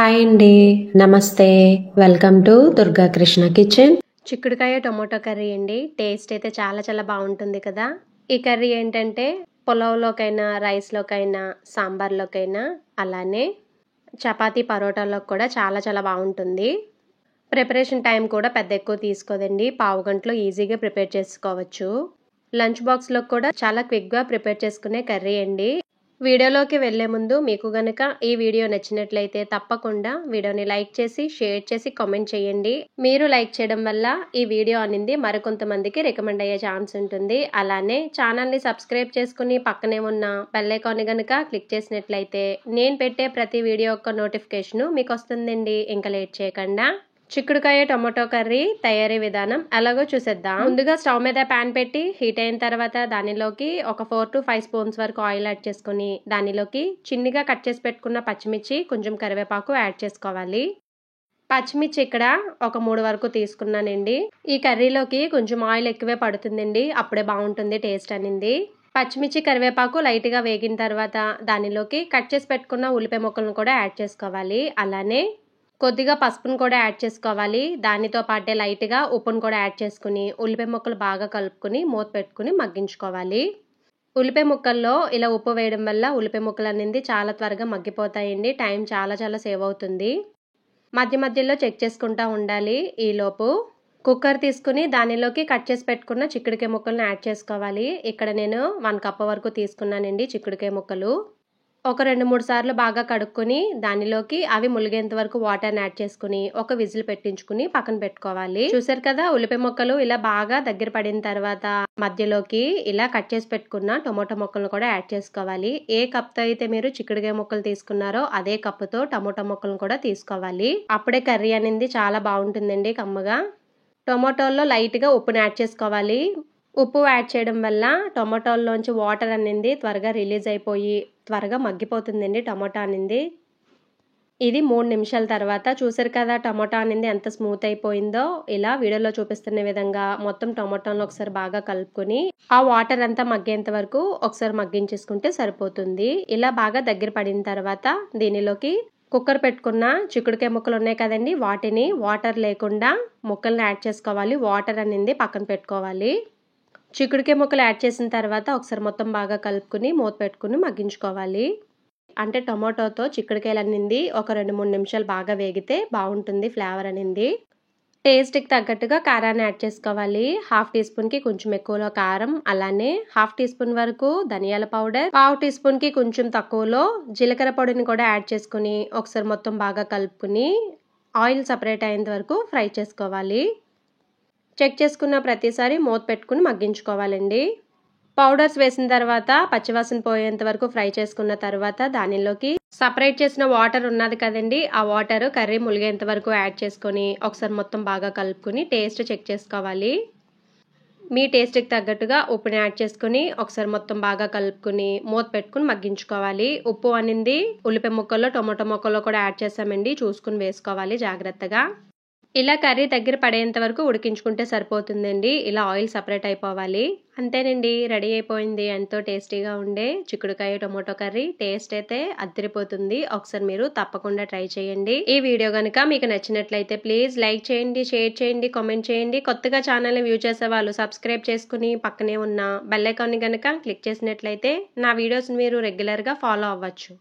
Hi అండి, నమస్తే. Welcome to Durga Krishna kitchen. చిక్కుడుకాయ టొమాటో కర్రీ అండి. టేస్ట్ అయితే చాలా చాలా బాగుంటుంది కదా. ఈ కర్రీ ఏంటంటే పులావ్లోకైనా, రైస్లోకైనా, సాంబార్లోకైనా, అలానే చపాతీ పరోటాలోకి కూడా చాలా చాలా బాగుంటుంది. ప్రిపరేషన్ టైం కూడా పెద్ద ఎక్కువ తీసుకోదండి. పావు గంటలో ఈజీగా ప్రిపేర్ చేసుకోవచ్చు. లంచ్ బాక్స్లో కూడా చాలా క్విక్గా ప్రిపేర్ చేసుకునే కర్రీ అండి. వీడియోలోకి వెళ్లే ముందు మీకు గనుక ఈ వీడియో నచ్చినట్లయితే తప్పకుండా వీడియోని లైక్ చేసి, షేర్ చేసి, కామెంట్ చేయండి. మీరు లైక్ చేయడం వల్ల ఈ వీడియో అనేది మరికొంతమందికి రికమెండ్ అయ్యే ఛాన్స్ ఉంటుంది. అలానే ఛానల్ని సబ్స్క్రైబ్ చేసుకుని పక్కనే ఉన్న బెల్ ఐకాన్ గనుక క్లిక్ చేసినట్లయితే నేను పెట్టే ప్రతి వీడియో యొక్క నోటిఫికేషన్ మీకు వస్తుందండి. ఇంకా లేట్ చేయకుండా చిక్కుడుకాయ టొమాటో కర్రీ తయారీ విధానం ఎలాగో చూసేద్దాం. ముందుగా స్టవ్ మీద ప్యాన్ పెట్టి హీట్ అయిన తర్వాత దానిలోకి ఒక 4 to 5 స్పూన్స్ వరకు ఆయిల్ యాడ్ చేసుకుని దానిలోకి చిన్నగా కట్ చేసి పెట్టుకున్న పచ్చిమిర్చి, కొంచెం కరివేపాకు యాడ్ చేసుకోవాలి. పచ్చిమిర్చి ఇక్కడ ఒక 3 వరకు తీసుకున్నానండి. ఈ కర్రీలోకి కొంచెం ఆయిల్ ఎక్కువే పడుతుందండి, అప్పుడే బాగుంటుంది టేస్ట్ అనేది. పచ్చిమిర్చి, కరివేపాకు లైట్గా వేగిన తర్వాత దానిలోకి కట్ చేసి పెట్టుకున్న ఉల్లిపాయ ముక్కలను కూడా యాడ్ చేసుకోవాలి. అలానే కొద్దిగా పసుపును కూడా యాడ్ చేసుకోవాలి. దానితో పాటే లైట్గా ఉప్పును కూడా యాడ్ చేసుకుని ఉల్లిపాయ ముక్కలు బాగా కలుపుకుని మూత పెట్టుకుని మగ్గించుకోవాలి. ఉల్లిపాయ ముక్కల్లో ఇలా ఉప్పు వేయడం వల్ల ఉల్లిపాయ ముక్కలు అనేది చాలా త్వరగా మగ్గిపోతాయండి. టైం చాలా చాలా సేవ్ అవుతుంది. మధ్య మధ్యలో చెక్ చేసుకుంటూ ఉండాలి. ఈలోపు కుక్కర్ తీసుకుని దానిలోకి కట్ చేసి పెట్టుకున్న చిక్కుడుకాయ ముక్కలను యాడ్ చేసుకోవాలి. ఇక్కడ నేను 1 కప్ వరకు తీసుకున్నానండి చిక్కుడుకాయ ముక్కలు. ఒక 2-3 సార్లు బాగా కడుక్కొని దానిలోకి అవి ములిగేంత వరకు వాటర్ని యాడ్ చేసుకుని ఒక విజిల్ పెట్టించుకుని పక్కన పెట్టుకోవాలి. చూసారు కదా, ఉల్లిపాయ ముక్కలు ఇలా బాగా దగ్గర పడిన తర్వాత మధ్యలోకి ఇలా కట్ చేసి పెట్టుకున్న టొమాటో ముక్కలను కూడా యాడ్ చేసుకోవాలి. ఏ కప్తో అయితే మీరు చిక్కుడుకాయ ముక్కలు తీసుకున్నారో అదే కప్పుతో టొమాటో ముక్కలను కూడా తీసుకోవాలి. అప్పుడే కర్రీ అనేది చాలా బాగుంటుందండి కమ్మగా. టొమాటోల్లో లైట్గా ఉప్పుని యాడ్ చేసుకోవాలి. ఉప్పు యాడ్ చేయడం వల్ల టొమాటోల్లోంచి వాటర్ అనేది త్వరగా రిలీజ్ అయిపోయి త్వరగా మగ్గిపోతుందండి టొమాటో అనేది. ఇది 3 నిమిషాల తర్వాత చూసారు కదా టొమాటో అనేది ఎంత స్మూత్ అయిపోయిందో. ఇలా వీడియోలో చూపిస్తున్న విధంగా మొత్తం టొమాటోను ఒకసారి బాగా కలుపుకొని ఆ వాటర్ అంతా మగ్గేంత వరకు ఒకసారి మగ్గించేసుకుంటే సరిపోతుంది. ఇలా బాగా దగ్గర పడిన తర్వాత దీనిలోకి కుక్కర్ పెట్టుకున్న చిక్కుడుకాయ ముక్కలు ఉన్నాయి కదండి, వాటిని వాటర్ లేకుండా ముక్కల్ని యాడ్ చేసుకోవాలి. వాటర్ అనేది పక్కన పెట్టుకోవాలి. చిక్కుడుకాయ ముక్కలు యాడ్ చేసిన తర్వాత ఒకసారి మొత్తం బాగా కలుపుకుని మూత పెట్టుకుని మగ్గించుకోవాలి. అంటే టొమాటోతో చిక్కుడుకాయలు అనేది ఒక 2-3 నిమిషాలు బాగా వేగితే బాగుంటుంది ఫ్లేవర్ అనేది. టేస్ట్కి తగ్గట్టుగా కారాన్ని యాడ్ చేసుకోవాలి. 1/2 టీ స్పూన్కి కొంచెం ఎక్కువలో కారం, అలానే 1/2 టీ స్పూన్ వరకు ధనియాల పౌడర్, 1/2 టీ స్పూన్కి కొంచెం తక్కువలో జీలకర్ర పొడిని కూడా యాడ్ చేసుకుని ఒకసారి మొత్తం బాగా కలుపుకుని ఆయిల్ సపరేట్ అయ్యేంత వరకు ఫ్రై చేసుకోవాలి. చెక్ చేసుకున్న ప్రతిసారి మూత పెట్టుకుని మగ్గించుకోవాలండి. పౌడర్స్ వేసిన తర్వాత పచ్చివాసన పోయేంత వరకు ఫ్రై చేసుకున్న తర్వాత దానిలోకి సపరేట్ చేసిన వాటర్ ఉన్నది కదండి, ఆ వాటర్ కర్రీ ములిగేంత వరకు యాడ్ చేసుకొని ఒకసారి మొత్తం బాగా కలుపుకుని టేస్ట్ చెక్ చేసుకోవాలి. మీ టేస్ట్కి తగ్గట్టుగా ఉప్పుని యాడ్ చేసుకుని ఒకసారి మొత్తం బాగా కలుపుకుని మూత పెట్టుకుని మగ్గించుకోవాలి. ఉప్పు అనేది ఉల్లిపాయ ముక్కల్లో, టొమాటో ముక్కల్లో కూడా యాడ్ చేసామండి, చూసుకుని వేసుకోవాలి జాగ్రత్తగా. ఇలా కర్రీ దగ్గర పడేంత వరకు ఉడికించుకుంటే సరిపోతుందండి. ఇలా ఆయిల్ సపరేట్ అయిపోవాలి. అంతేనండి, రెడీ అయిపోయింది ఎంతో టేస్టీగా ఉండే చిక్కుడుకాయ టొమాటో కర్రీ. టేస్ట్ అయితే అదిరిపోతుంది. ఒకసారి మీరు తప్పకుండా ట్రై చేయండి. ఈ వీడియో కనుక మీకు నచ్చినట్లయితే ప్లీజ్ లైక్ చేయండి, షేర్ చేయండి, కామెంట్ చేయండి. కొత్తగా ఛానల్ని వ్యూ చేసే వాళ్ళు సబ్స్క్రైబ్ చేసుకుని పక్కనే ఉన్న బెల్ ఐకాన్ని కనుక క్లిక్ చేసినట్లయితే నా వీడియోస్ మీరు రెగ్యులర్గా ఫాలో అవ్వచ్చు.